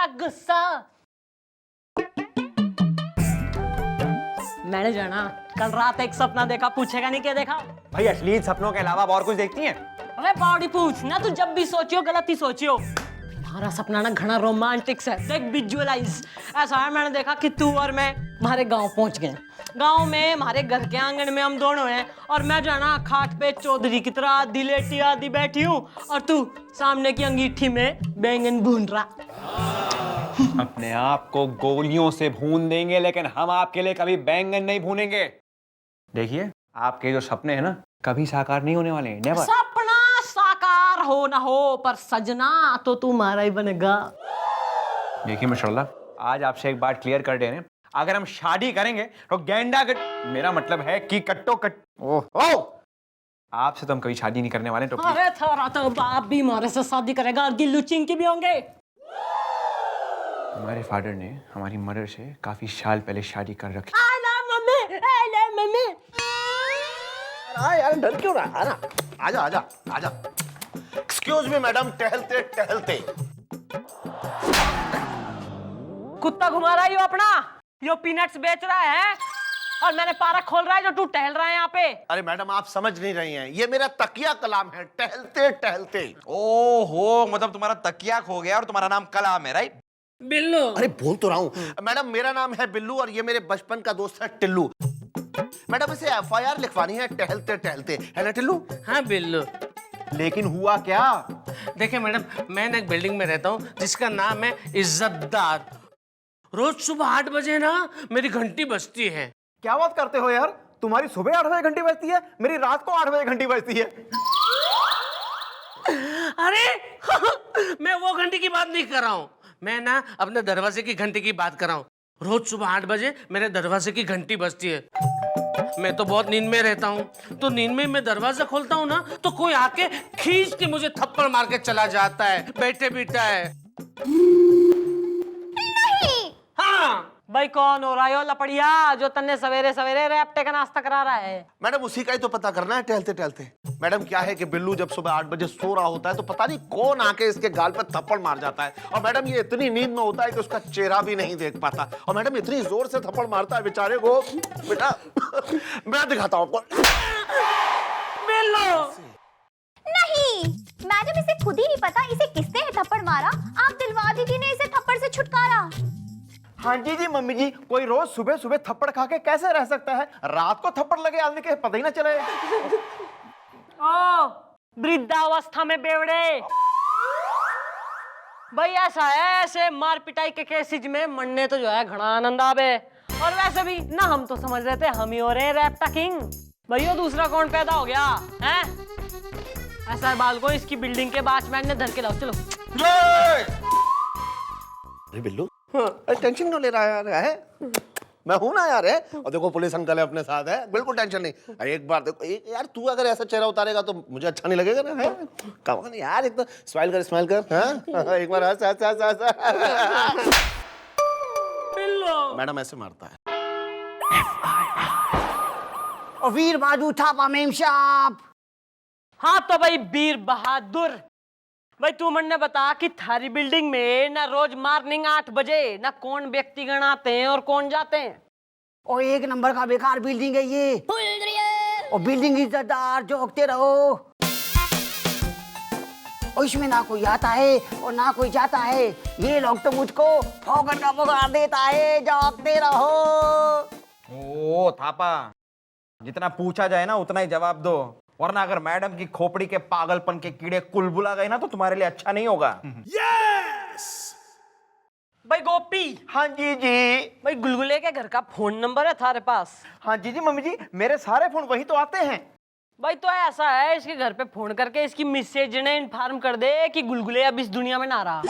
तेरा गुस्सा। मैंने जाना कल रात एक सपना देखा, पूछेगा नहीं क्या देखा? भाई अश्लील सपनों के अलावा और कुछ देखती हैं? अरे बॉडी पूछ ना, तू जब भी सोचियो गलत ही सोचियो। हमारा सपना ना घना रोमांटिक है, देख विजुअलाइज। ऐसा है, मैंने देखा कि तू और मैं हमारे गांव पहुंच गए। गांव में हमारे घर के आंगन में हम दोनों हैं और मैं जो है ना खाट पे चौधरी की तरह आधी लेटी आधी बैठी हूँ और तू सामने की अंगीठी में बैंगन भून रहा। अपने आप को गोलियों से भून देंगे, लेकिन हम आपके लिए कभी बैंगन नहीं भूनेंगे। देखिए, आपके जो सपने हैं ना कभी साकार नहीं होने वाले हैं, नेवर। सपना साकार हो ना हो, पर सजना तो तुम्हारा ही बनेगा। देखिए माशाल्लाह, आज आपसे एक बात क्लियर कर दे रहे हैं, अगर हम शादी करेंगे तो मेरा मतलब है कि कट्टो कट ओह आपसे तो हम कभी शादी नहीं करने वाले। तो अरे थारा तो बाप भी हमारे से शादी करेगा और गिल्लू चिंकी भी होंगे। हमारे फादर ने हमारी मदर से काफी साल पहले शादी कर रखी। I love mummy, I love mummy। हाँ यार, डर क्यों रहा है ना? आजा आजा आजा। एक्सक्यूज मी मैडम, टहलते टहलते कुत्ता घुमा रहा है यो अपना, यो पीनट्स बेच रहा है और मैंने पार्क खोल रहा है जो तू टहल रहा है यहाँ पे। अरे मैडम, आप समझ नहीं रही हैं, ये मेरा तकिया कलाम है, टहलते टहलते। ओहो, मतलब तुम्हारा तकिया खो गया और तुम्हारा नाम कलाम है, राइट? बिल्लू। अरे बोल तो रहा हूँ मैडम, मेरा नाम है बिल्लू और ये मेरे बचपन का दोस्त है टिल्लू। मैडम इसे FIR लिखवानी है टहलते टहलते, है ना टिल्लू? हाँ बिल्लू। लेकिन हुआ क्या? देखिए मैडम, मैं एक बिल्डिंग में रहता हूँ जिसका नाम है इज्जतदार। रोज सुबह 8 बजे ना मेरी घंटी बजती है। क्या बात करते हो यार, तुम्हारी सुबह 8 बजे घंटी बजती है, मेरी रात को 8 बजे घंटी बजती है। अरे मैं वो घंटी की बात नहीं कर रहा हूँ, मैं ना अपने दरवाजे की घंटी की बात कर रहा हूँ। रोज सुबह 8 बजे मेरे दरवाजे की घंटी बजती है। मैं तो बहुत नींद में रहता हूँ, तो नींद में मैं दरवाजा खोलता हूँ ना तो कोई आके खींच के मुझे थप्पड़ मार के चला जाता है, बैठे बिठा है। हाँ भाई कौन हो रहा है लपड़िया जो तन्ने सवेरे सवेरे रैप्टे का नाश्ता करा रहा है? मैडम उसी का ही तो पता करना है टहलते टहलते। मैडम क्या है कि बिल्लू जब सुबह 8 बजे सो रहा होता है तो पता नहीं कौन आके इसके गाल पर थप्पड़ मार जाता है, और मैडम ये इतनी नींद में होता है कि उसका चेहरा भी नहीं देख पाता, और मैडम इतनी जोर से थप्पड़ मारता है बेचारे को। बेटा मैं दिखाता हूँ आपको। नहीं, मैडम इसे खुद ही नहीं पता इसे किसने थप्पड़ मारा। आप दिलवा दीजिए ने इसे थप्पड़ से छुटकारा। हाँ जी मम्मी जी, कोई रोज सुबह सुबह थप्पड़ खा के कैसे रह सकता है? रात को थप्पड़ लगे आदमी के पता ही ना चले। ओ वृद्धावस्था में बेवड़े। भाई ऐसा है, ऐसे मार पिटाई के केसेज में मरने तो जो है घना आनंद आवे। और वैसे भी ना हम तो समझ रहे थे हम ही हो रहे रैप्टा किंग, भैया दूसरा कौन पैदा हो गया है? ऐसा है बाल को इसकी बिल्डिंग के वॉचमैन ने धर के लाओ। चलो अरे बिल्लू, टेंशन क्यों ले रहा है? मैं हूं ना यार, है। और देखो पुलिस अंकल है अपने साथ, है, बिल्कुल टेंशन नहीं। अरे एक बार देखो यार, तू अगर ऐसा चेहरा उतारेगा तो मुझे अच्छा नहीं लगेगा ना, है? कम ऑन यार, एक तो स्माइल कर, हाँ? एक बार हंस। मैडम ऐसे मारता है। और वीर बहादुर थापा मेम साहब। हाँ तो भाई वीर बहादुर, भाई तू मन बता कि थारी बिल्डिंग में ना रोज मॉर्निंग 8 बजे ना कौन व्यक्तिगण आते हैं और कौन जाते हैं? और 1 नंबर का बेकार बिल्डिंग है ये। और बिल्डिंग इज्जतदार, जोकते रहो। और इसमें ना कोई आता है और ना कोई जाता है, ये लोग तो मुझको फोकट का पगार देता है, जोकते रहो। ओ थापा, जितना पूछा जाए ना उतना ही जवाब दो, वरना अगर मैडम की खोपड़ी के पागलपन के कीड़े कुलबुला गए ना तो तुम्हारे लिए अच्छा नहीं होगा। यस भाई गोपी। हाँ जी भाई गुलगुले के घर का फोन नंबर है थारे पास? हाँ जी मम्मी जी, मेरे सारे फोन वही तो आते हैं। भाई तो ऐसा है, इसके घर पे फोन करके इसकी मिसेज ने इन्फॉर्म कर दे कि गुलगुले अब इस दुनिया में ना रहा।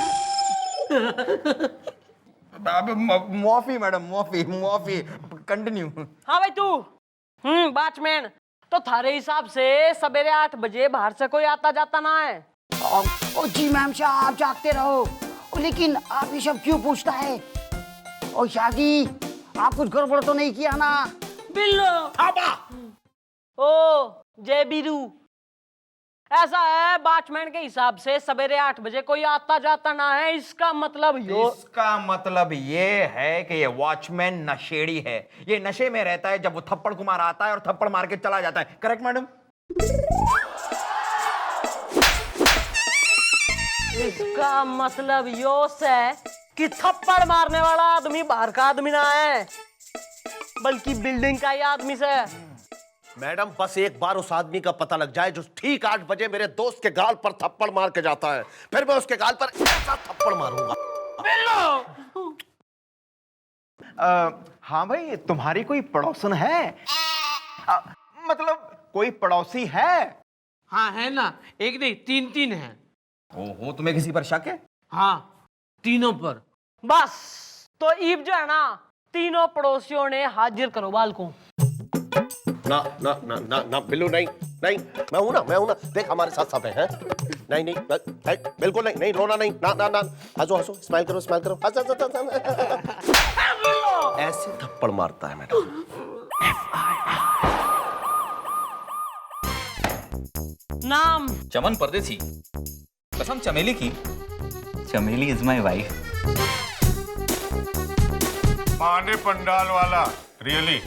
माफी मैडम, माफी, कंटिन्यू। हाँ भाई तू वॉचमैन, तो थारे हिसाब से सवेरे 8 बजे बाहर से कोई आता जाता ना है? ओ जी मैम साहब, जागते रहो। लेकिन आप ये सब क्यों पूछता है? ओ शादी, आप कुछ गड़बड़ तो नहीं किया ना? बिल्लो। ओ जय बीरू, ऐसा है वॉचमैन के हिसाब से सवेरे 8 बजे कोई आता जाता ना है, इसका मतलब इसका मतलब ये है कि ये वॉचमैन नशेड़ी है। ये नशे में रहता है जब वो थप्पड़ को मार आता है और थप्पड़ मार के चला जाता है। Correct madam? इसका मतलब यो है कि थप्पड़ मारने वाला आदमी बाहर का आदमी ना है, बल्कि बिल्डिंग का ही आदमी से। मैडम बस एक बार उस आदमी का पता लग जाए जो ठीक 8 बजे मेरे दोस्त के गाल पर थप्पड़ मार के जाता है, फिर मैं उसके गाल पर ऐसा थप्पड़ मारूंगा। हाँ भाई, तुम्हारी कोई पड़ोसन है? मतलब कोई पड़ोसी है? हाँ है ना, एक नहीं 3 है। ओहो, तुम्हें किसी पर शक है? हाँ, तीनों पर। बस तो ईब जो है ना, तीनों पड़ोसियों ने हाजिर करो बाल को। ना ना ना ना ना बिल्लू, नहीं नहीं, मैं हूं ना, देख हमारे साथ सब है। नहीं नहीं नहीं, बिल्कुल नहीं, रोना नहीं, ना ना ना, हंसो, स्माइल करो, हंस। ऐसे थप्पड़ मारता है मैडम। नाम चमन परदेसी, कसम चमेली की, Chameli is my wife. Pandey पंडाल वाला, रियली?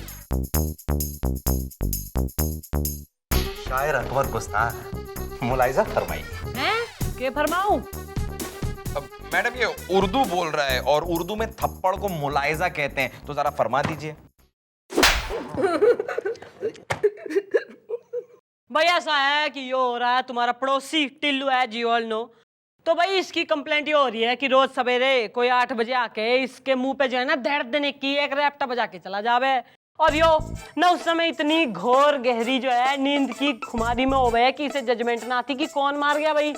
शायर अकबर गुस्ताख, मुलाइजा फरमाई। हैं? के फरमाऊं? मैडम ये उर्दू बोल रहा है और उर्दू में थप्पड़ को मुलायजा कहते हैं, तो जरा फरमा दीजिए। भाई ऐसा है कि ये हो रहा है, तुम्हारा पड़ोसी टिल्लू है, जी ऑल नो। तो भाई इसकी कंप्लेंट ये हो रही है कि रोज सवेरे कोई 8 बजे आके इसके मुंह पे जो है ना दर्द देने की एक रैप्टा बजा के चला जावे, और यो ना उस समय इतनी घोर गहरी जो है नींद की खुमारी में हो गए कि इसे जजमेंट ना आती कि कौन मार गया भाई।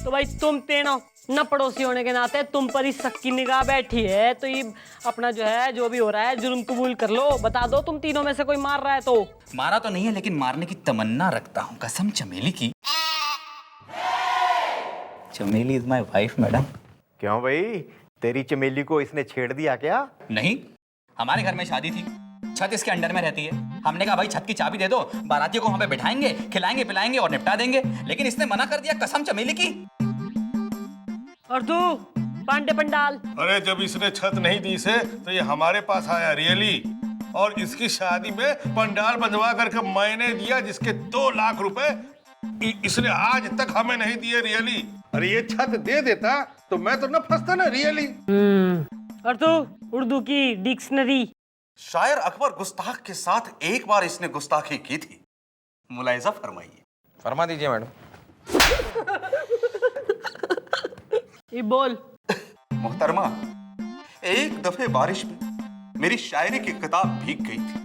तो भाई तुम तीनों न पड़ोसी होने के नाते तुम पर ही शक की निगाह बैठी है, तो ये अपना जो है जो भी हो रहा है जुर्म कबूल कर लो, बता दो तुम तीनों में से कोई मार रहा है तो। मारा तो नहीं है, लेकिन मारने की तमन्ना रखता हूँ, कसम चमेली की। Chameli is my wife madam. क्यों भाई, तेरी चमेली को इसने छेड़ दिया क्या? नहीं, हमारे घर में शादी थी, छत इसके अंडर में रहती है। हमने कहा भाई छत की चाबी दे दो, बारातियों को वहां पे बिठाएंगे, खिलाएंगे पिलाएंगे और निपटा देंगे, लेकिन इसने मना कर दिया, कसम चमेली की। और तू पांडे पंडाल? अरे जब इसने छत नहीं दी से तो ये हमारे पास आया, रियली। और इसकी शादी में पंडाल बंधवा करके मैंने दिया, जिसके 2 लाख रुपए इसने आज तक हमें नहीं दिए, रियली। अरे ये छत दे देता तो मैं तो न फंसता ना, रियली। और तू उर्दू की डिक्शनरी? शायर अकबर गुस्ताख के साथ एक बार इसने गुस्ताखी की थी, मुलायजा फरमाइए। फरमा दीजिए मैडम। ये बोल। मोहतरमा, एक दफे बारिश में मेरी शायरी की किताब भीग गई थी,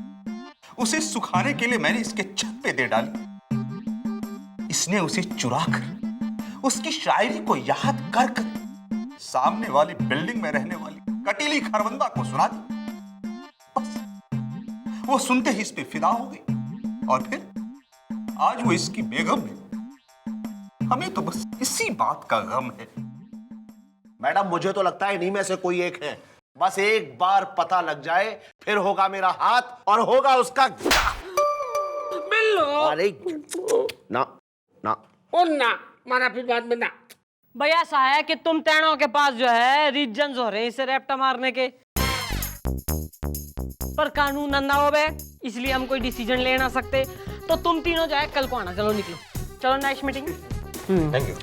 उसे सुखाने के लिए मैंने इसके छत पे दे डाली। इसने उसे चुरा कर उसकी शायरी को याद कर कर सामने वाली बिल्डिंग में रहने वाली कटीली खरबंदा को सुना दी। बस वो सुनते ही इस पे फिदा हो गई, और फिर आज वो इसकी बेगम है। हमें तो बस इसी बात का गम है। मैडम मुझे तो लगता है इन्हीं में से कोई एक है, बस एक बार पता लग जाए फिर होगा मेरा हाथ और होगा उसका। बिल्लो। अरे ना ना और ना मारा, फिर बाद में ना। भाई ऐसा है कि तुम तीनों के पास जो है रीजंस हो रहे हैं इसे रैप्टा मारने के, पर कानून अंधा हो गए, इसलिए हम कोई डिसीजन ले ना सकते। तो तुम तीनों जो है कल को आना, चलो निकलो, चलो नेक्स्ट मीटिंग। Thank you.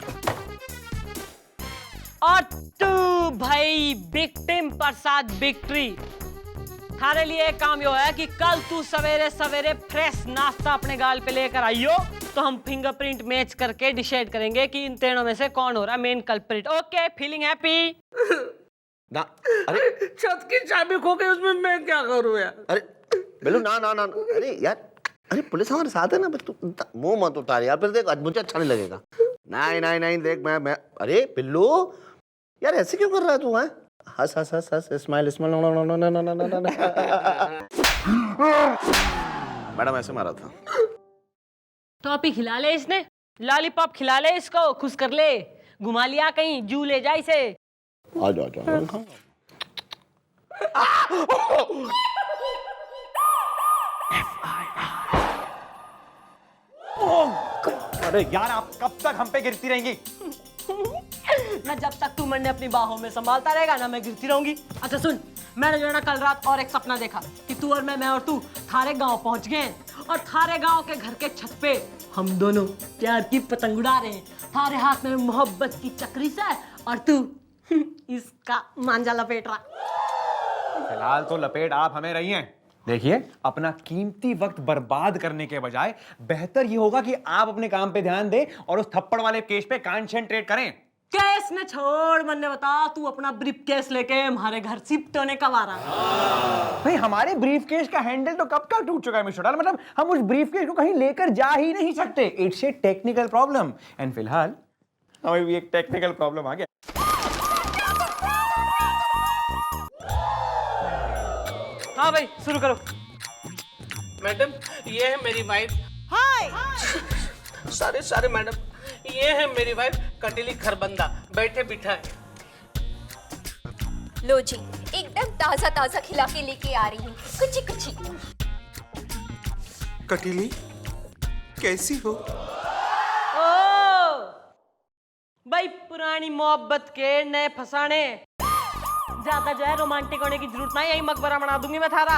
और तू भाई विक्टिम प्रसाद विक्ट्री, थारे लिए काम यो है कि कल तू सवेरे सवेरे फ्रेश नाश्ता अपने गाल पे लेकर आइयो, तो हम फिंगरप्रिंट मैच करके डिसाइड करेंगे कि इन तीनों में से कौन हो रहा है main culprit. Okay, feeling happy? ना। अरे छत की चाबी खो गई, उसमें मैं क्या करूं यार? अरे बिल्लू ना ना ना, अरे यार, अरे पुलिस हमारे साथ है ना, तू मुंह मत उतार यार, फिर देख मुझे अच्छा नहीं लगेगा। नहीं नहीं नहीं, देख मैं अरे बिल्लू यार ऐसे क्यों कर रहा है तू? है हंस हंस हंस हंस, स्माइल स्माइल। मैडम ऐसे मारा था। टॉपी खिला ले इसने, लॉलीपॉप खिला ले इसको, खुश कर ले, घुमा लिया कहीं, जू ले जा इसे। आ जा अरे यार आप कब तक हम पे गिरती रहेंगी? ना जब तक तू मैंने अपनी बाहों में संभालता रहेगा ना मैं गिरती रहूंगी। अच्छा सुन, मैंने जो है ना कल रात और एक सपना देखा कि तू और मैं और तू थारे गांव पहुंच गए हैं और थारे गांव के घर के छत पे हम दोनों प्यार की पतंग उड़ा रहे हैं। थारे हाथ में मोहब्बत की चक्री से और तू इसका मांझा लपेट रहा। फिलहाल तो लपेट आप हमें रही हैं। देखिए, अपना कीमती वक्त बर्बाद करने के बजाय बेहतर ये होगा कि आप अपने काम पे ध्यान दें और उस थप्पड़ वाले केस पे कंसंट्रेट करें। केस में छोड़, मन्ने बता तू अपना ब्रीफ केस लेके हमारे घर शिफ्ट होने कब आ रहा? भाई हमारे ब्रीफ केस का हैंडल तो कब का टूट चुका है मिस्टर डाल, मतलब हम उस ब्रीफ केस को कहीं लेकर जा ही नहीं सकते। It's a technical problem and फिलहाल हमें भी एक टेक्निकल प्रॉब्लम आ गया। हाँ भाई शुरू करो। मैडम ये है मेरी वाइफ। हाय। सारे मैडम, ये है मेरी वाइफ कटीली खरबंदा, बैठे बिठाए। लो जी, एकदम ताजा ताजा खिला के लेके आ रही हूँ, कुछ कुछ। कटीली कैसी हो? ओ भाई पुरानी मोहब्बत के नए फसाने, ज्यादा जो है रोमांटिक होने की जरूरत नहीं, यही मकबरा बना दूंगी मैं थारा।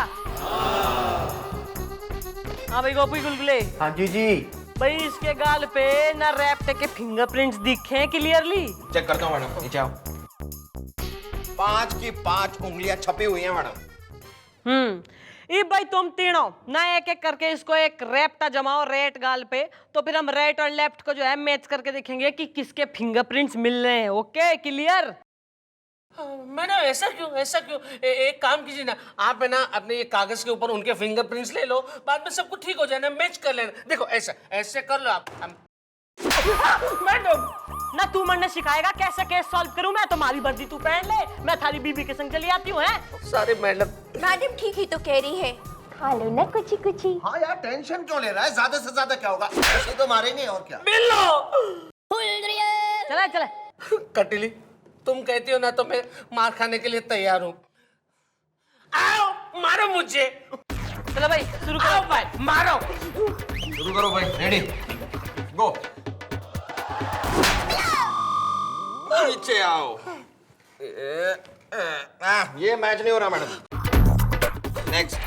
हाँ भाई गोपी गुलगुले। हाँ जी। भाई इसके गाल पे ना रैप्टे के फिंगरप्रिंट्स दिखे क्लियरली? चेक करता हूँ मैडम, नीचे आओ। 5 की 5 उंगलियां छपी हुई हैं मैडम। ये भाई तुम तीनों ना एक एक करके इसको एक रैप्टा जमाओ रेट गाल पे, तो फिर हम राइट और लेफ्ट को जो है मैच करके देखेंगे कि किसके फिंगरप्रिंट्स मिल रहे हैं। Okay clear? मैडम ऐसा क्यों? एक काम कीजिए ना, आप है ना अपने ये कागज के ऊपर उनके फिंगरप्रिंट्स ले लो, बाद में सब कुछ ठीक हो जाए, मैच कर लेना। देखो ऐसे कर लो आप। मैडम ना तू मरने सिखाएगा कैसे केस सॉल्व करूं मैं? तुम्हारी वर्दी तू पहन ले, मैं थारी बीबी के संग चली आती हूँ। सारे मैडम ठीक ही तो कह रही है, खा लो ना कुछ कुछ। हाँ यार टेंशन क्यों ले रहा है? ज्यादा से ज्यादा क्या होगा? ऐसे तो मारेंगे और क्या। चले कटीली तुम कहती हो ना तो मैं मार खाने के लिए तैयार हूँ। आओ मारो मुझे। चलो भाई शुरू करो। भाई मारो। शुरू करो भाई, रेडी गो। नीचे आओ। ये मैच नहीं हो रहा मैडम। नेक्स्ट।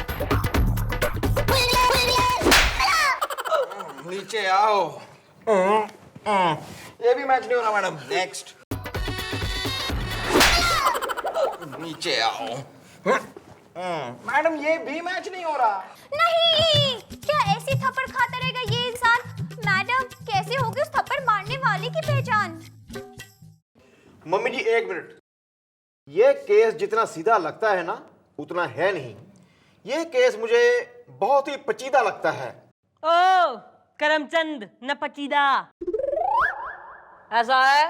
नीचे आओ। ये भी मैच नहीं हो रहा मैडम। नेक्स्ट। नीचे आओ। मैडम ये भी मैच नहीं हो रहा। नहीं, क्या ऐसी थप्पड़ खाता रहेगा ये इंसान? मैडम कैसे होगी उस थप्पड़ मारने वाले की पहचान? मम्मी जी एक मिनट, ये केस जितना सीधा लगता है ना उतना है नहीं। ये केस मुझे बहुत ही पेचीदा लगता है। ओ करमचंद न पचीदा। ऐसा है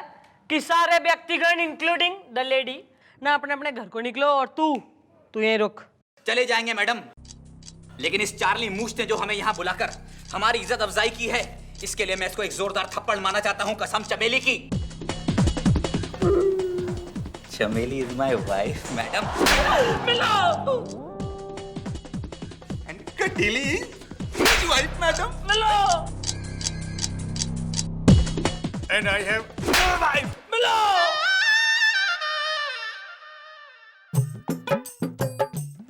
कि सारे व्यक्तिगण इंक्लूडिंग द लेडी ना अपने अपने घर को निकलो और तू यहीं रुक। चले जाएंगे मैडम, लेकिन इस चार्ली मूस ने जो हमें यहाँ बुलाकर हमारी इज्जत अफजाई की है, इसके लिए मैं इसको एक जोरदार थप्पड़ मारना चाहता हूँ, कसम चमेली की। Chameli is my wife madam. मिलो। And Katili is wife madam. मिलो। And I have no wife. मिलो।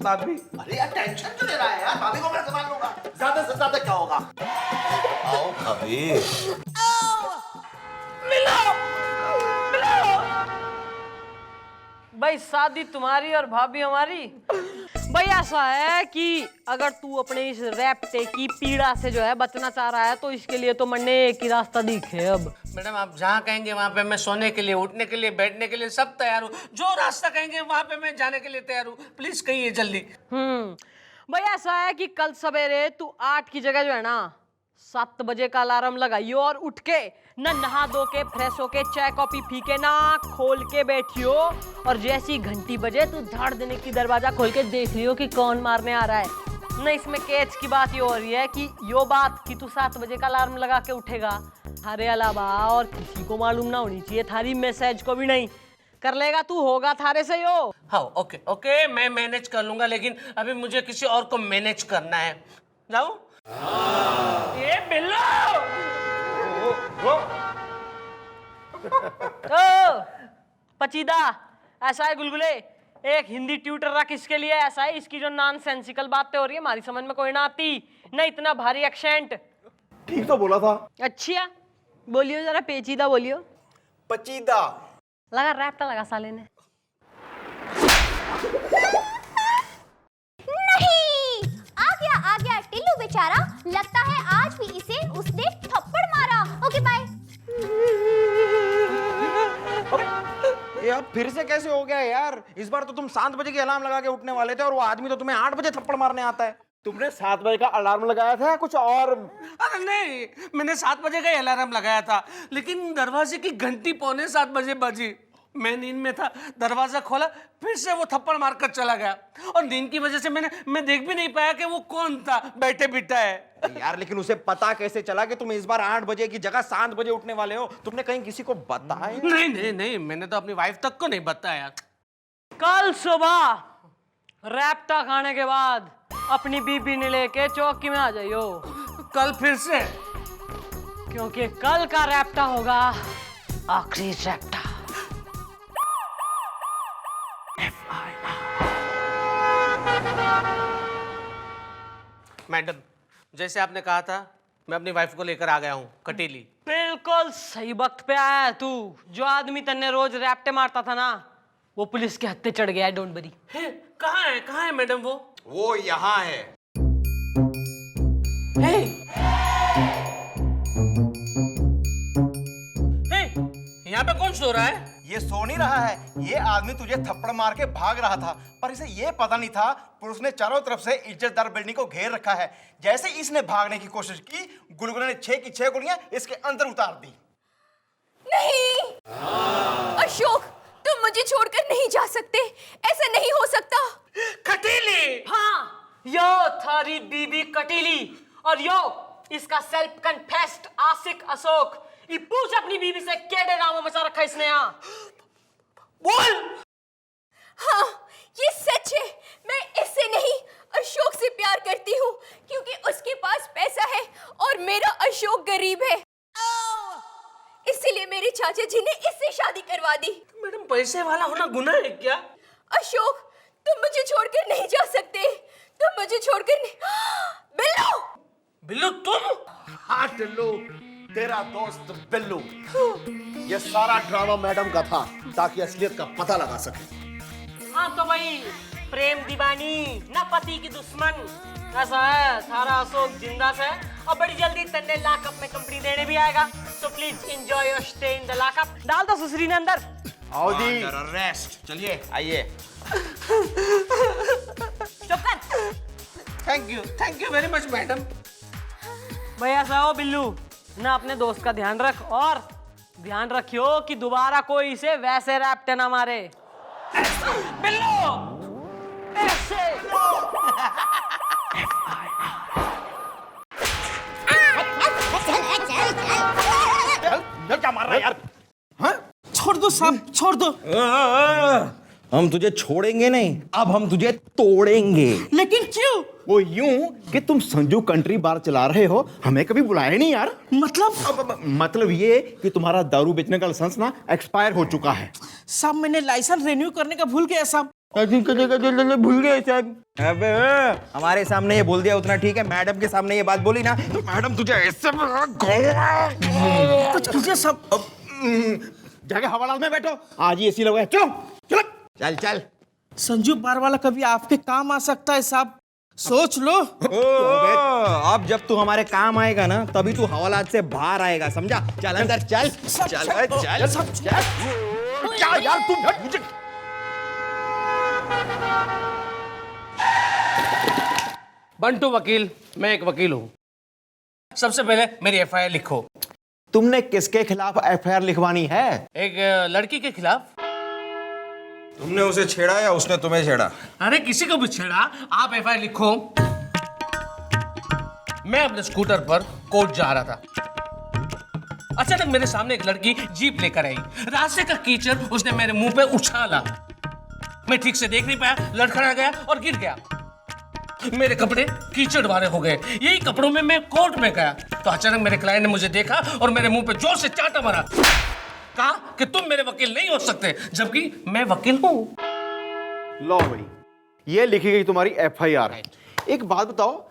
भाभी, अरे यार टेंशन क्यों ले रहा है यार? भाभी को मैं संभाल लूंगा। ज्यादा से ज्यादा क्या होगा? आओ भाभी। भाई शादी तुम्हारी और भाभी हमारी। भाई ऐसा है कि अगर तू अपने इस रैप्टे की पीड़ा से जो है बचना चाह रहा है तो इसके लिए तो मैंने एक ही रास्ता दिखे अब। मैडम आप जहाँ कहेंगे वहाँ पे मैं सोने के लिए, उठने के लिए, बैठने के लिए सब तैयार हूँ। जो रास्ता कहेंगे वहाँ पे मैं जाने के लिए तैयार हूँ। प्लीज कहिए जल्दी। भाई ऐसा है कि कल सवेरे तू 8 की जगह जो है ना 7 बजे का अलार्म लगाइयो और उठ के ना नहा धो के फ्रेश होके चाय कॉफी पी के ना खोल के बैठियो, और जैसी घंटी बजे तू धाड़ देने की दरवाजा खोल के देख लियो कि कौन मारने आ रहा है ना। इसमें कैच की बात ये हो रही है कि यो बात कि तू 7 बजे का अलार्म लगा के उठेगा थारे अलावा और किसी को मालूम ना होनी चाहिए, थारी मैसेज को भी नहीं। कर लेगा तू, होगा थारे से यो। हाँ ओके मैं मैनेज कर लूंगा, लेकिन अभी मुझे किसी और को मैनेज करना है। जाऊं? ये बिल्लो ओ पचीदा, ऐसा है गुलगुले, एक हिंदी ट्यूटर रख इसके लिए। ऐसा है, इसकी जो नॉनसेंसिकल बातें हो रही है हमारी समझ में कोई ना आती, न इतना भारी एक्सेंट। ठीक तो बोला था। अच्छा बोलियो जरा, पेचीदा बोलियो। पचीदा। लगा रैप्टा लगा साले ने। नहीं, आ गया टिल्लू बेचारा। लगता है आज भी इसे उसने थप्पड़ मारा। Okay bye. ये अब फिर से कैसे हो गया यार? इस बार तो तुम 7 बजे की अलार्म लगा के उठने वाले थे और वो आदमी तो तुम्हें 8 बजे थप्पड़ मारने आता है। तुमने 7 बजे का अलार्म लगाया था कुछ और? अरे नहीं, मैंने 7 बजे का अलार्म लगाया था, लेकिन दरवाजे की घंटी 6:45 बजे बजी। मैं नींद में था, दरवाजा खोला, फिर से वो थप्पड़ मारकर चला गया और नींद की वजह से मैं देख भी नहीं पाया कि वो कौन था बैठे बिठा है। यार लेकिन उसे पता कैसे चला कि तुम इस बार 8 बजे की जगह 7 बजे उठने वाले हो? तुमने कहीं किसी को बताया? नहीं, मैंने तो अपनी वाइफ तक को नहीं बताया। कल सुबह रैप्टा खाने के बाद अपनी बीबी ने लेके चौकी में आ जाइयो। कल फिर से? क्योंकि कल का रैप्टा होगा आखिरी रैप्टा। मैडम, जैसे आपने कहा था, मैं अपनी वाइफ को लेकर आ गया हूँ कटीली। बिल्कुल सही वक्त पे आया है तू। जो आदमी तन्ने रोज रैप्टे मारता था ना, वो पुलिस के हत्थे चढ़ गया है। Don't worry. कहाँ है मैडम वो? वो यहाँ है। यहाँ पे कौन सो रहा है? ये सो नहीं रहा है, ये आदमी तुझे थप्पड़ मार के भाग रहा था, पर इसे ये पता नहीं था पुलिस ने चारों तरफ से इज्जतदार बिल्डिंग को घेर रखा है। जैसे इसने भागने की कोशिश की, गुलगुले ने 6 की 6 गोलियां इसके अंदर उतार दी। नहीं अशोक, तुम मुझे छोड़कर नहीं जा सकते। ऐसा नहीं हो सकता। कटीली। हाँ, यो थारी बीबी कटीली और यो इसका सेल्फ कन्फेस्ड आशिक अशोक। ये पूछ अपनी बीबी से केड़े रामों मचा रखा इसने यहाँ। बोल। हाँ, ये सच है। मैं इससे नहीं, अशोक से प्यार करती हूँ, क्योंकि उसके पास पैसा है और मेरा अशोक गरीब है। इसीलिए मेरे चाचा जी ने इससे शादी करवा दी। मैडम, पैसे वाला होना गुनाह है क्या? अशोक, तुम मुझे छोड़कर नहीं जा सकते। तुम मुझे छोड़कर नहीं। बिल्लू। बिल्लू तुम? हाँ टिल्लू, तेरा दोस्त बिल्लू। ये सारा ड्रामा मैडम का था ताकि असलियत का पता लगा सके। हाँ तो भाई, प्रेम दीवानी ना पति की दुश्मन। ऐसा है, थारा अशोक जिंदा से और बड़ी जल्दी तन्ने लॉकअप में कंपनी देने भी आएगा। So please enjoy your stay in the lockup. डाल दो सुसरी ने अंदर। आओ जी। रेस्ट। चलिए आइए। चुप कर। Thank you very much madam. भाई ऐसा हो बिल्लू, ना अपने दोस्त का ध्यान रख और ध्यान रखियो कि दोबारा कोई इसे वैसे रैप्टे ना मारे। बिल्लू ऐसे। क्या मार रहा है यार? छोड़ दो साहब, छोड़ दो। हम तुझे छोड़ेंगे नहीं, अब हम तुझे तोड़ेंगे। लेकिन क्यों? वो यूं कि तुम संजू कंट्री बार चला रहे हो, हमें कभी बुलाया नहीं यार। मतलब ये कि तुम्हारा दारू बेचने का लाइसेंस ना एक्सपायर हो चुका है। साहब, मैंने लाइसेंस रिन्यू करने का भूल गया साहब। भूल गए साहब। अबे हमारे सामने ये बोल दिया उतना ठीक है, मैडम के सामने ये बात बोली ना तो मैडम तुझे ऐसे कुछ कीजिए सब। जाके हवालात में बैठो, आज ही एसी लगा है। चलो चलो चल चल। संजू बार वाला कभी आपके काम आ सकता है साहब, सोच लो। अब जब तू हमारे काम आएगा ना, तभी तू हवालात से बाहर आएगा, समझा? चल अंदर चल। चल क्या यार तुम मुझे। बंटू वकील, मैं एक वकील हूँ। सबसे पहले मेरी एफआईआर लिखो। तुमने किसके खिलाफ एफआईआर लिखवानी है? एक लड़की के खिलाफ। तुमने उसे छेड़ा या उसने तुम्हें छेड़ा? अरे किसी को भी छेड़ा, आप एफआईआर लिखो। मैं अपने स्कूटर पर कोर्ट जा रहा था। अचानक मेरे सामने एक लड़की जीप लेकर आई। रास्ते का कीचड़ उसने मेरे मुंह पे उछाला। मैं ठीक से देख नहीं पाया, लड़खड़ा गया और गिर गया। मेरे कपड़े कीचड़ वाले हो गए। यही कपड़ों में मैं कोर्ट में गया तो अचानक मेरे क्लाइंट ने मुझे देखा और मेरे मुंह पे जोर से चांटा मारा। कहा कि तुम मेरे वकील नहीं हो सकते, जबकि मैं वकील हूं। लो भाई, ये लिखी गई तुम्हारी FIR है। एक बात बताओ,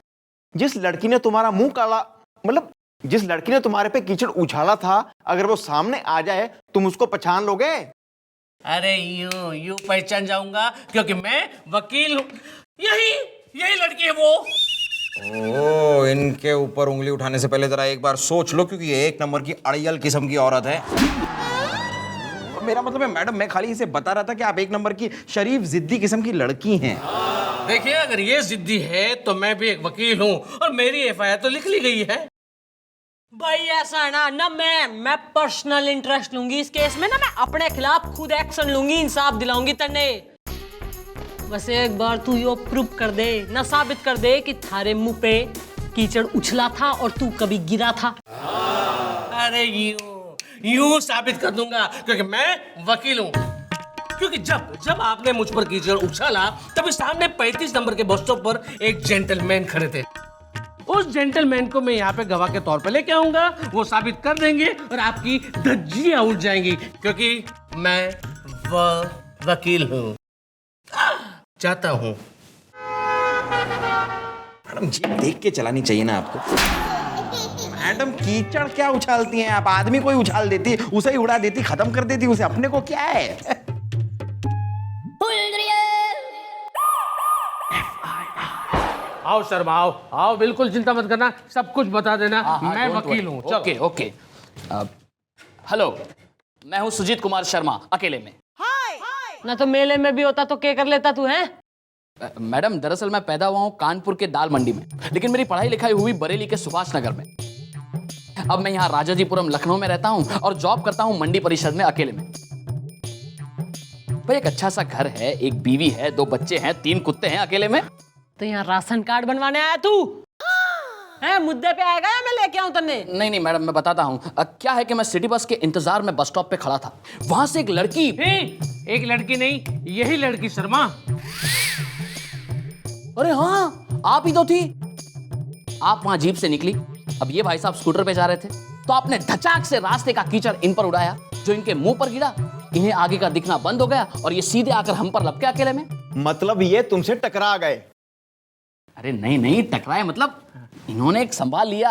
जिस लड़की ने तुम्हारा मुंह काला, मतलब जिस लड़की ने तुम्हारे पे कीचड़ उछाला था, अगर वो सामने आ जाए तुम उसको पहचान लोगे? अरे यूं पहचान जाऊंगा क्योंकि मैं वकील हूं। यही लड़की है वो। ओ, इनके ऊपर उंगली उठाने से पहले जरा एक बार सोच लो, क्योंकि ये एक नंबर की अड़ियल किस्म की औरत है। मेरा मतलब है मैडम, मैं खाली इसे बता रहा था कि आप एक नंबर की शरीफ जिद्दी किस्म की लड़की हैं। देखिए, अगर ये जिद्दी है तो मैं भी एक वकील हूं और मेरी FIR तो लिख ली गई है। भाई ऐसा है ना मैं पर्सनल इंटरेस्ट लूंगी इस केस में, ना मैं अपने खिलाफ खुद एक्शन लूंगी, इंसाफ दिलाऊंगी तन्ने। बस एक बार तू यो प्रूव कर दे, ना साबित कर दे कि थारे मुंह पे कीचड़ उछला था और तू कभी गिरा था। अरे यूं साबित कर दूंगा क्योंकि मैं वकील हूं। क्योंकि जब आपने मुझ पर कीचड़ उछाला तभी सामने 35 नंबर के बस स्टॉप पर एक जेंटलमैन खड़े थे। उस जेंटलमैन को मैं यहाँ पे गवाह के तौर पे लेके आऊंगा, वो साबित कर देंगे और आपकी धज्जियां उड़ जाएंगी क्योंकि मैं वकील हूं। चाहता हूं। मैडम जीप देख के चलानी चाहिए ना आपको। मैडम कीचड़ क्या उछालती हैं आप? आदमी कोई उछाल देती, उसे ही उड़ा देती, खत्म कर देती उसे, अपने को क्या है? आओ शर्मा, आओ, बिल्कुल चिंता मत करना, सब कुछ बता देना। मैं वकील हूँ। ओके। हेलो, मैं हूँ सुजीत कुमार शर्मा, अकेले में। ना तो मेले में भी होता तो क्या कर लेता तू है? मैडम, दरअसल मैं पैदा हुआ हूँ कानपुर के दाल मंडी में, लेकिन मेरी पढ़ाई लिखाई हुई बरेली के सुभाष नगर में। अब मैं यहाँ राजाजीपुरम लखनऊ में रहता हूँ और जॉब करता हूँ मंडी परिषद में अकेले में। भाई, एक अच्छा सा घर है, एक बीवी है, 2 बच्चे हैं, 3 कुत्ते हैं अकेले में। तो यहाँ राशन कार्ड बनवाने आया तू है? मुद्दे पे आएगा या मैं लेके आऊं तन्ने? नहीं मैडम, मैं बताता हूँ। क्या है कि मैं सिटी बस के इंतजार में बस स्टॉप पे खड़ा था, वहां से एक लड़की। एक लड़की नहीं, यही लड़की शर्मा। अरे हाँ, आप ही तो थी। आप वहां जीप से निकली। अब ये भाई साहब स्कूटर पे जा रहे थे तो आपने धचाक से रास्ते का कीचड़ इन पर उड़ाया, जो इनके मुंह पर गिरा। इन्हें आगे का दिखना बंद हो गया और ये सीधे आकर हम पर लपके अकेले में। मतलब ये तुमसे टकरा गए? अरे नहीं, टकराए मतलब इन्होंने एक संभाल लिया।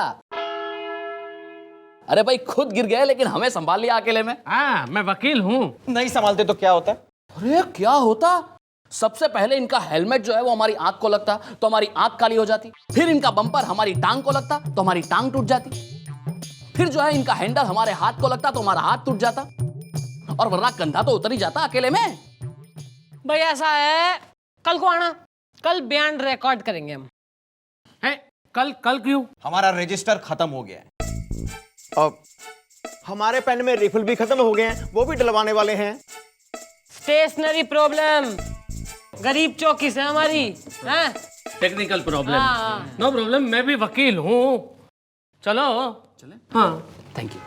अरे भाई, खुद गिर गए लेकिन हमें संभाल लिया अकेले में। हाँ, मैं वकील हूँ। नहीं संभालते तो क्या होता? अरे क्या होता? सबसे पहले इनका हेलमेट जो है वो हमारी आंख को लगता तो हमारी आंख काली हो जाती। फिर इनका बम्पर हमारी टांग को लगता तो हमारी टांग टूट जाती। फिर जो है इनका हैंडल हमारे हाथ को लगता तो हमारा हाथ टूट जाता। और वरना कंधा तो उतर ही जाता अकेले में। भाई ऐसा है, कल को आना, कल बयान रिकॉर्ड करेंगे हम। है? कल क्यों? हमारा रजिस्टर खत्म हो गया है। अब हमारे पेन में रिफिल भी खत्म हो गए हैं, वो भी डलवाने वाले हैं। स्टेशनरी प्रॉब्लम, गरीब चौकी से हमारी है। Technical problem. हाँ। नो प्रॉब्लम, मैं भी वकील हूँ। चलो चले। हाँ, thank you.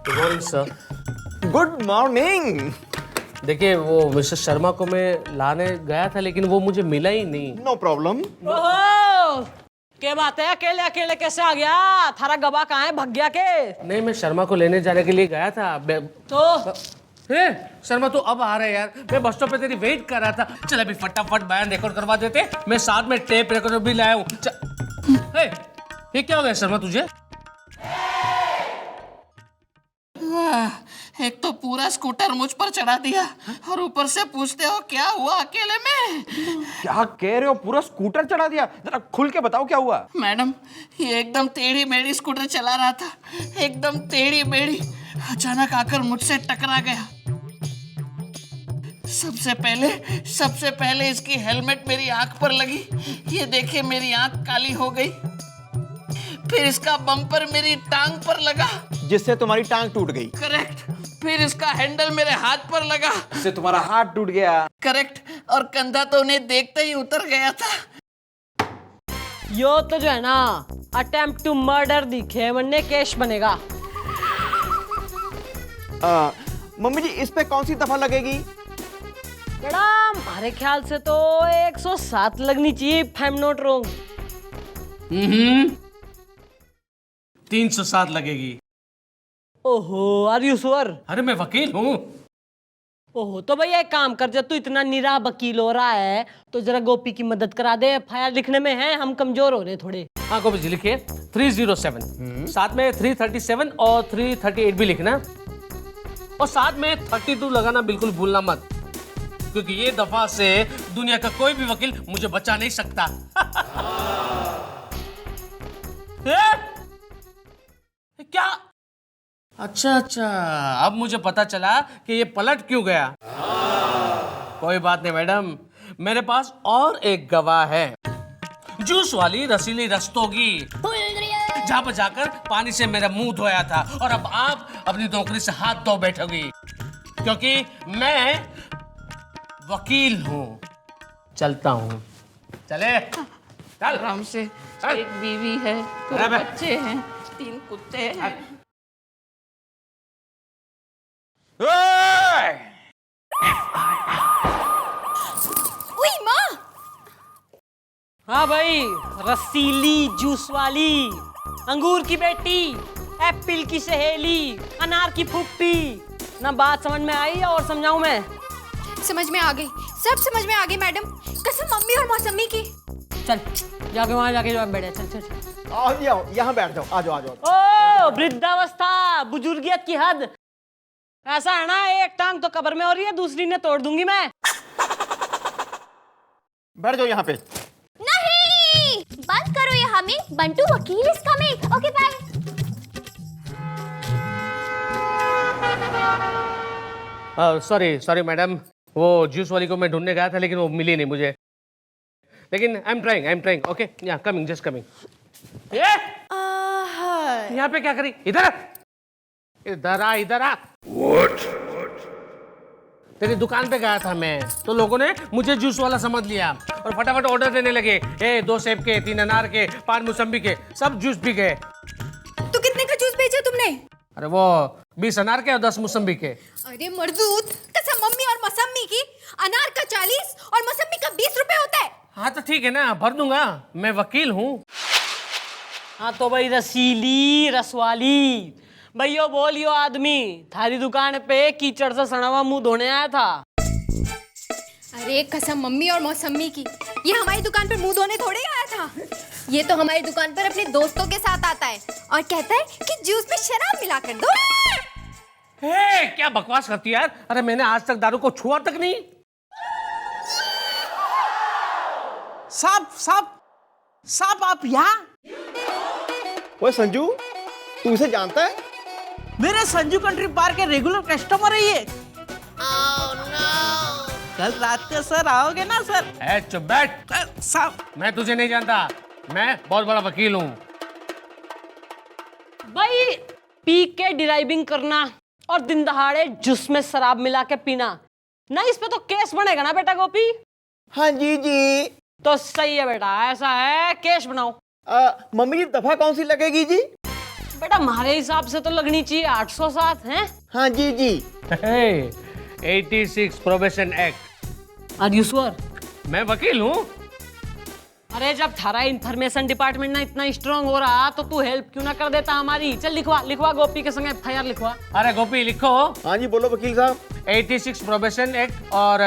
Good morning sir. Good morning. देखिए, वो मिस्टर शर्मा को मैं लाने गया था लेकिन वो मुझे मिला ही नहीं। No problem. ओहो, क्या बात है, अकेले अकेले कैसे आ गया? थारा गवाह कहाँ है, भग गया के? नहीं, मैं शर्मा को लेने जाने के लिए गया था। तो शर्मा तो अब आ रहा है यार, मैं बस स्टॉप पे तेरी वेट कर रहा था। चल अभी फटाफट बयान रिकॉर्ड करवा देते। मैं साथ में टेप रिकॉर्डर भी लाया हूँ। ये क्या हो गया शर्मा तुझे? एक तो पूरा स्कूटर मुझ पर चढ़ा दिया और ऊपर से पूछते हो क्या हुआ अकेले में। क्या कह रहे हो? पूरा स्कूटर चढ़ा दिया? जरा खुल के बताओ क्या हुआ। मैडम, ये एकदम टेढ़ी मेढ़ी स्कूटर चला रहा था, एकदम टेढ़ी मेढ़ी। अचानक आकर मुझसे टकरा गया। सबसे पहले इसकी हेलमेट मेरी आंख पर लगी। ये देखिए, मेरी आंख काली हो गई। फिर इसका बम्पर मेरी टांग पर लगा, जिससे तुम्हारी टांग टूट गई। करेक्ट। फिर इसका हैंडल मेरे हाथ पर लगा, इससे तुम्हारा हाथ टूट गया। करेक्ट। और कंधा तो उन्हें देखते ही उतर गया था। यो तो जो है ना अटेम्प्ट टू मर्डर दिखे वरने केस बनेगा। मम्मी जी इस पे कौन सी दफा लगेगी? बेटा हमारे ख्याल से तो 107 लगनी चाहिए, if I am not wrong. 307 लगेगी। ओहो, आर यू श्योर? अरे मैं वकील हूँ। ओहो, तो भैया एक काम कर, जब तू इतना निरा वकील हो रहा है तो जरा गोपी की मदद करा दे। एफआईआर लिखने में है हम कमजोर हो रहे थोड़े। हाँ गोपी जी लिखिए 307, साथ में 337 और 338 भी लिखना, और साथ में 32 लगाना बिल्कुल भूलना मत, क्योंकि ये दफा से दुनिया का कोई भी वकील मुझे बचा नहीं सकता। क्या? अच्छा अच्छा, अब मुझे पता चला कि ये पलट क्यों गया। कोई बात नहीं मैडम, मेरे पास और एक गवाह है, जूस वाली रसीली रस्तोगी, जहां पर जाकर पानी से मेरा मुंह धोया था, और अब आप अपनी नौकरी से हाथ धो बैठोगी, क्योंकि मैं वकील हूं। चलता हूं। चले चल। आराम से, एक बीवी है, दो बच्चे हैं, 3 कुत्ते हैं। उई माँ! हाँ भाई, रसीली जूस वाली, अंगूर की बेटी, एप्पल की सहेली, अनार की फुप्पी। ना बात समझ में आई और समझाऊं मैं? समझ में आ गई, सब समझ में आ गई मैडम, कसम मम्मी और मौसमी की। चल जाके वहां जाके जवाब बैठे। चल चल चल। आओ यहाँ बैठ जाओ, आ जाओ आ जाओ। ओ वृद्धावस्था, बुजुर्गियत की हद। ऐसा है ना, एक टांग तो कब्र में हो रही है, दूसरी ने तोड़ दूंगी मैं। बैठ जाओ यहाँ पे। नहीं, बंद करो ये हमें, Bantu vakil is coming. Okay bye. Sorry madam, वो जूस वाली को मैं ढूंढने गया था लेकिन वो मिली नहीं मुझे, लेकिन आई एम ट्राइंग। ओके या कमिंग, जस्ट कमिंग। यहाँ पे क्या करी? इधर आ। तेरी दुकान पे गया था मैं, तो लोगों ने मुझे जूस वाला समझ लिया और फटाफट ऑर्डर देने लगे। 2 सेब के, 3 अनार के, 5 मौसम्बी के, सब जूस पी गए। तो कितने का जूस बेचा तुमने? अरे वो 20 अनार के और 10 मौसम्बी के। अरे मर्दूत, कसम मम्मी और मौसमी की, अनार का 40 और मौसमी का 20 रुपए होता है। हाँ तो ठीक है ना, भर दूंगा, मैं वकील हूँ। हाँ तो भाई रसीली रसवाली, भैया बोलियो आदमी थारी दुकान पे कीचड़ से सड़ा हुआ मुंह धोने आया था। अरे कसम मम्मी और मौसमी की, ये हमारी दुकान पर मुंह धोने थोड़े आया था, ये तो हमारी दुकान पर अपने दोस्तों के साथ आता है और कहता है कि जूस में शराब मिला कर दो। क्या बकवास करती है यार, अरे मैंने आज तक दारू को छुआ तक नहीं। साहब आप यहाँ? ओए संजू, तू इसे जानता है? मेरे संजू कंट्री बार के रेगुलर कस्टमर है ये। कल रात को सर आओगे ना सर? चुप बैठ। साहब मैं तुझे नहीं जानता, मैं बहुत बड़ा वकील हूँ। भाई पी के ड्राइविंग करना और दिन दहाड़े जूस में शराब मिला के पीना, ना इस पे तो केस बनेगा ना बेटा गोपी? हाँ जी। तो सही है बेटा, ऐसा है केस बनाओ। मम्मी जी दफा कौन सी लगेगी जी? बेटा हमारे हिसाब से तो लगनी चाहिए 807 है। हाँ जी। 86 probation act. Are you sure? मैं वकील हूँ। अरे जब थारा इंफॉर्मेशन डिपार्टमेंट ना इतना स्ट्रांग हो रहा तो तू हेल्प क्यों ना कर देता हमारी? चल लिखवा गोपी के संग एफआईआर लिखवा। अरे गोपी लिखो। हाँ जी बोलो वकील साहब। 86 प्रोबेशन एक्ट और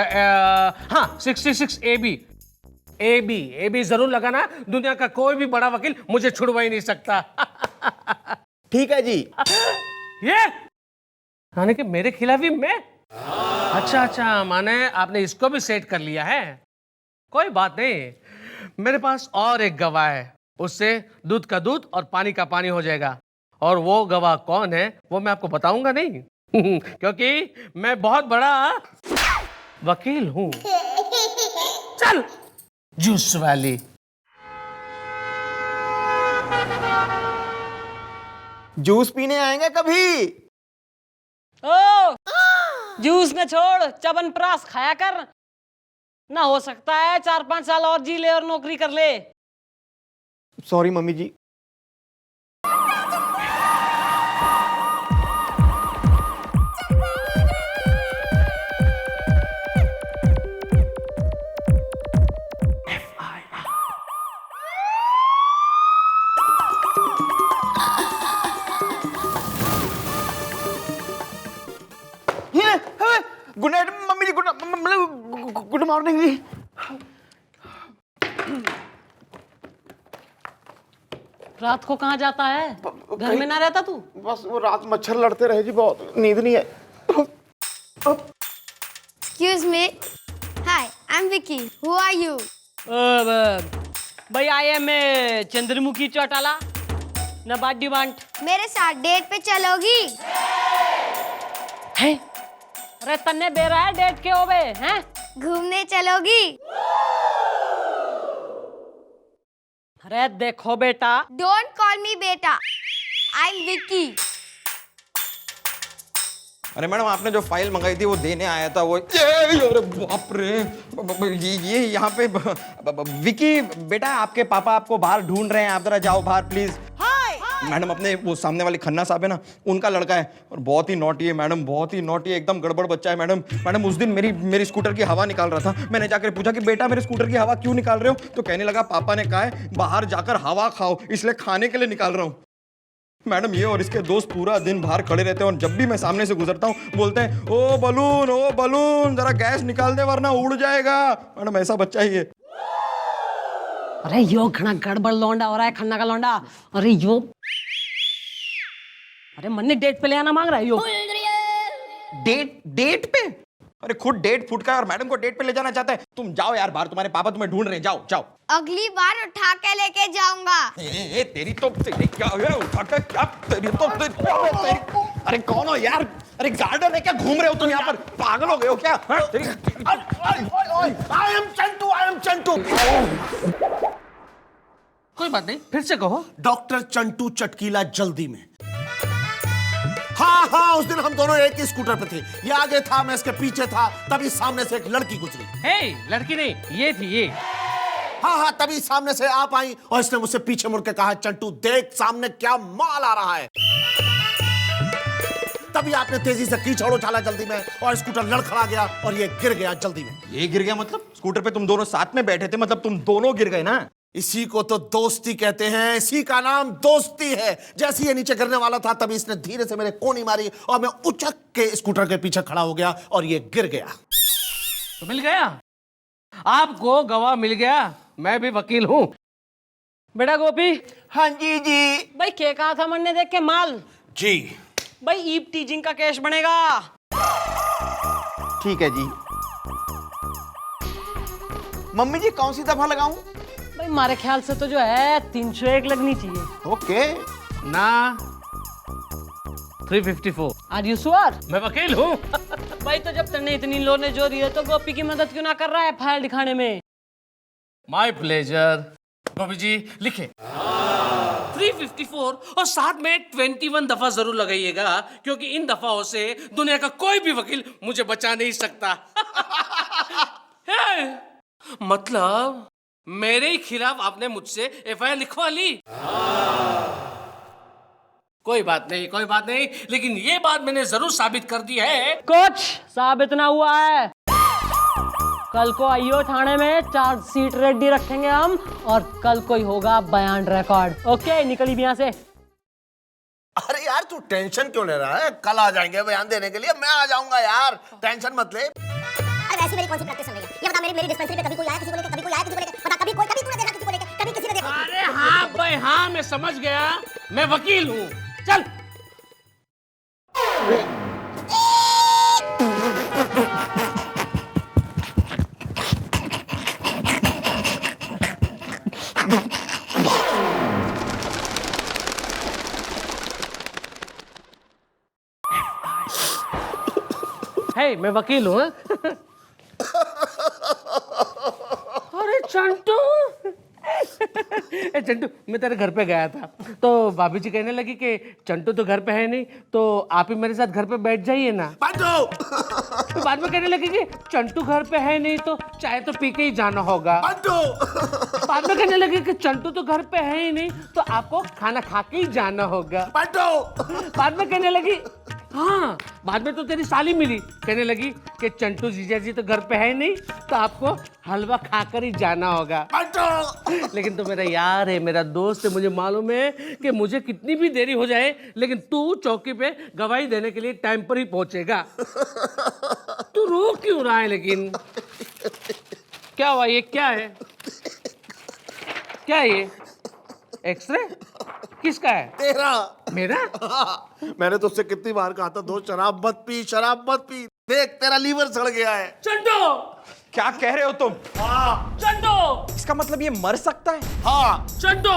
हाँ 66 AB जरूर लगाना, दुनिया का कोई भी बड़ा वकील मुझे छुड़वा ही नहीं सकता। ठीक है जी। ये यानी कि मेरे खिलाफ ही मैं? अच्छा, माने आपने इसको भी सेट कर लिया है। कोई बात नहीं, मेरे पास और एक गवाह है, उससे दूध का दूध और पानी का पानी हो जाएगा। और वो गवाह कौन है वो मैं आपको बताऊंगा नहीं, क्योंकि मैं बहुत बड़ा वकील हूं। चल जूस वाली। जूस पीने आएंगे कभी? ओ जूस ने छोड़, चबन प्रास खाया कर ना, हो सकता है 4-5 साल और जी ले और नौकरी कर ले। सॉरी मम्मी जी, गुड नाइट मम्मी जी, गुड मॉर्निंग जी। रात को कहाँ जाता है? घर में ना रहता तू? बस वो रात मच्छर लड़ते रहे जी, बहुत नींद नहीं है। Excuse me. Hi, I'm Vicky. Who are you? भाई आई एम चंद्रमुखी चौटाला न बाडी वांट। मेरे साथ डेट पे चलोगी? है? अरे तन्ने बेरा है डेट के ओबे हैं? घूमने चलोगी? अरे देखो बेटा, Don't call me बेटा. I'm Vicky. अरे मैडम, आपने जो फाइल मंगाई थी वो देने आया था। वो अरे बाप रे, ये यहाँ पे विकी बेटा, आपके पापा आपको बाहर ढूंढ रहे हैं, आप जरा जाओ बाहर प्लीज। मैडम, अपने वो सामने वाली खन्ना साहब है ना, उनका लड़का है और बहुत ही नॉटी है मैडम, बहुत ही नॉटी है, एकदम गड़बड़ बच्चा है मैडम। मैडम, उस दिन मेरी स्कूटर की हवा निकाल रहा था, मैंने जाकर पूछा कि बेटा मेरे स्कूटर की हवा क्यों निकाल रहे हो, तो कहने लगा पापा ने कहा है बाहर जाकर हवा खाओ, इसलिए खाने के लिए निकाल रहा हूँ। मैडम, ये और इसके दोस्त पूरा दिन बाहर खड़े रहते हैं और जब भी मैं सामने से गुजरता हूँ बोलते हैं ओ बलून जरा गैस निकाल दे वरना उड़ जाएगा। मैडम, ऐसा बच्चा ही है। अरे यो घना गड़बड़ लौंडा हो रहा है, खन्ना का लौंडा। अरे यो, अरे मन्ने डेट पे ले आना मांग रहा है यो। डेट पे? अरे खुद डेट फुट का है और मैडम को डेट पे ले जाना चाहता है। तुम जाओ यार बाहर, तुम्हारे पापा तुम्हें ढूंढ रहे हैं, जाओ जाओ। अगली बार उठा के लेके जाऊंगा। तेरी क्या है, उठा के क्या तेरी अरे कौन हो यार? अरे गार्डन है क्या, घूम रहे हो तुम यहाँ पर, पागल हो गए हो क्या? I am Chantu. कोई बात नहीं, फिर से कहो। डॉक्टर चंटू चटकीला जल्दी में। हाँ, उस दिन हम दोनों एक ही स्कूटर पे थे, ये आगे था, मैं इसके पीछे था, तभी सामने से एक लड़की गुजरी। हे, लड़की नहीं, ये थी ये। हाँ, तभी सामने से आप आई और इसने मुझसे पीछे मुड़ के कहा चंटू देख सामने क्या माल आ रहा है। तभी आपने तेजी से कीचड़ उछाला जल्दी में और स्कूटर लड़खड़ा गया और ये गिर गया जल्दी में। ये गिर गया मतलब? स्कूटर पे तुम दोनों साथ में बैठे थे, मतलब तुम दोनों गिर गए ना? इसी को तो दोस्ती कहते हैं, इसी का नाम दोस्ती है। जैसे ये नीचे गिरने वाला था तभी इसने धीरे से मेरे कोनी मारी और मैं उछक के स्कूटर के पीछे खड़ा हो गया और ये गिर गया। तो मिल गया आपको, गवाह मिल गया। मैं भी वकील हूँ। बेटा गोपी। हाँ जी भाई क्या कहा था मन्ने देख के माल जी। भाई ईव टीजिंग का केस बनेगा। ठीक है जी। मम्मी जी, कौन सी दफा लगाऊं? भाई हमारे ख्याल से तो जो है 301 लगनी चाहिए। ओके ना 354। Are you sure? मैं वकील हूँ। भाई तो जब तन्ने इतनी लोने जोरी है तो गोपी की मदद क्यों ना कर रहा है फाइल दिखाने में? My pleasure. गोपी जी लिखे 354 और साथ में 21 दफा जरूर लगाइएगा, क्योंकि इन दफाओं से दुनिया का कोई भी वकील मुझे बचा नहीं सकता। मतलब मेरे ही खिलाफ आपने मुझसे एफआईआर लिखवा ली। कोई बात नहीं, लेकिन ये बात मैंने जरूर साबित कर दी है। कुछ साबित ना हुआ है। कल को आइयो थाने में, चार्जशीट रेडी रखेंगे हम और कल को ही होगा बयान रिकॉर्ड। ओके, निकली भी यहाँ से। अरे यार तू टेंशन क्यों ले रहा है? कल आ जाएंगे बयान देने के लिए, मैं आ जाऊंगा यार, टेंशन मत ले। अरे ऐसी मेरी कौन सी प्रैक्टिस चल रही है? ये बता, मेरी डिस्पेंसरी पे कभी कोई आया किसी को लेकर, कभी कोई आया किसी को लेकर? बता, कभी तूने देखा किसी को लेकर? कभी किसी ने देखा? अरे हाँ भाई हाँ, मैं समझ गया, मैं वकील हूँ। चल। हे, मैं वकील हूँ। अरे चंटू। चंटू, मैं तेरे घर पे गया था तो भाभी जी कहने लगी कि चंटू तो घर पे है नहीं, तो आप ही मेरे साथ घर पे बैठ जाइए ना। तो बाद में कहने लगी कि चंटू घर पे है नहीं तो चाय तो पी के ही जाना होगा। बाद में कहने लगी कि चंटू तो घर पे है ही नहीं तो आपको खाना खा के ही जाना होगा। बाद में कहने लगी हाँ, बाद में तो तेरी साली मिली, कहने लगी कि चंटू जीजा जी तो घर पे है नहीं, तो आपको हलवा खाकर ही जाना होगा। लेकिन तो मेरा यार है, मेरा दोस्त है, मुझे मालूम है कि मुझे कितनी भी देरी हो जाए, लेकिन तू चौकी पे गवाही देने के लिए टाइम पर ही पहुंचेगा। तू रो क्यों रहा है लेकिन? क्या हुआ? ये क्या है? क्या है ये? एक्सरे? किसका है? तेरा। मेरा? मैंने तुझसे कितनी बार कहा था दोस्त शराब मत पी, शराब मत पी। देख तेरा लीवर सड़ गया है। चंटू! क्या कह रहे हो तुम? हाँ। चंटू! इसका मतलब ये मर सकता है? हाँ। चंटू!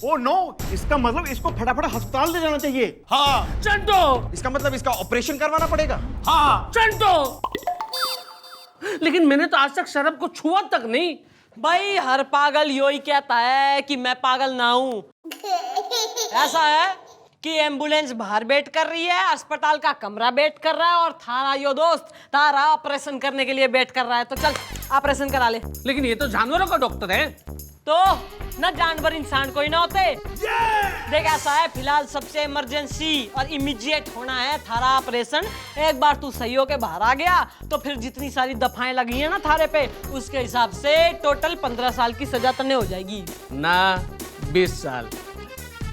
ओ नो, इसका मतलब इसको फटाफट अस्पताल ले जाना चाहिए। हाँ। चंटू! इसका मतलब इसका ऑपरेशन करवाना पड़ेगा? हाँ। चंटू! लेकिन मैंने तो आज तक शराब को छुआ तक नहीं। भाई हर पागल यो ही कहता है कि मैं पागल ना हूं। ऐसा है कि एम्बुलेंस बाहर वेट कर रही है, अस्पताल का कमरा वेट कर रहा है, और थारा यो दोस्त तारा ऑपरेशन करने के लिए वेट कर रहा है। तो चल ऑपरेशन करा ले। लेकिन ये तो जानवरों का डॉक्टर है। तो न जानवर इंसान कोई ना होते। देख ऐसा है, फिलहाल सबसे इमरजेंसी और इमीडिएट होना है थारा ऑपरेशन। एक बार तू सही होके बाहर आ गया तो फिर जितनी सारी दफाएं लगी है ना थारे पे, उसके हिसाब से टोटल 15 साल की सजा तने हो जाएगी ना 20 साल।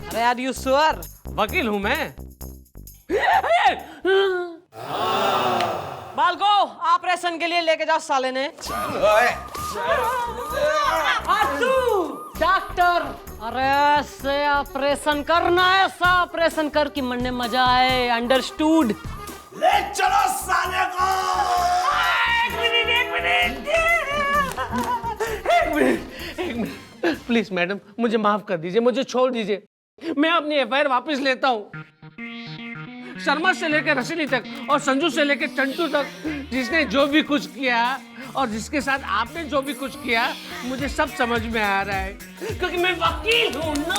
अरे यार यू श्योर? वकील हूं मैं। बाल को ऑपरेशन के लिए लेके जाओ साले ने। डॉक्टर, अरे ऐसे ऑपरेशन करना है, ऐसा ऑपरेशन कर कि मन में मजा आए। अंडरस्टूड? ले चलो साले को। एक मिनट प्लीज मैडम, मुझे माफ कर दीजिए, मुझे छोड़ दीजिए। मैं अपनी एफआईआर वापस लेता हूँ। शर्मा से लेकर रसीली तक और संजू से लेकर चंटू तक, जिसने जो भी कुछ किया और जिसके साथ आपने जो भी कुछ किया, मुझे सब समझ में आ रहा है, क्योंकि मैं वकील हूँ ना।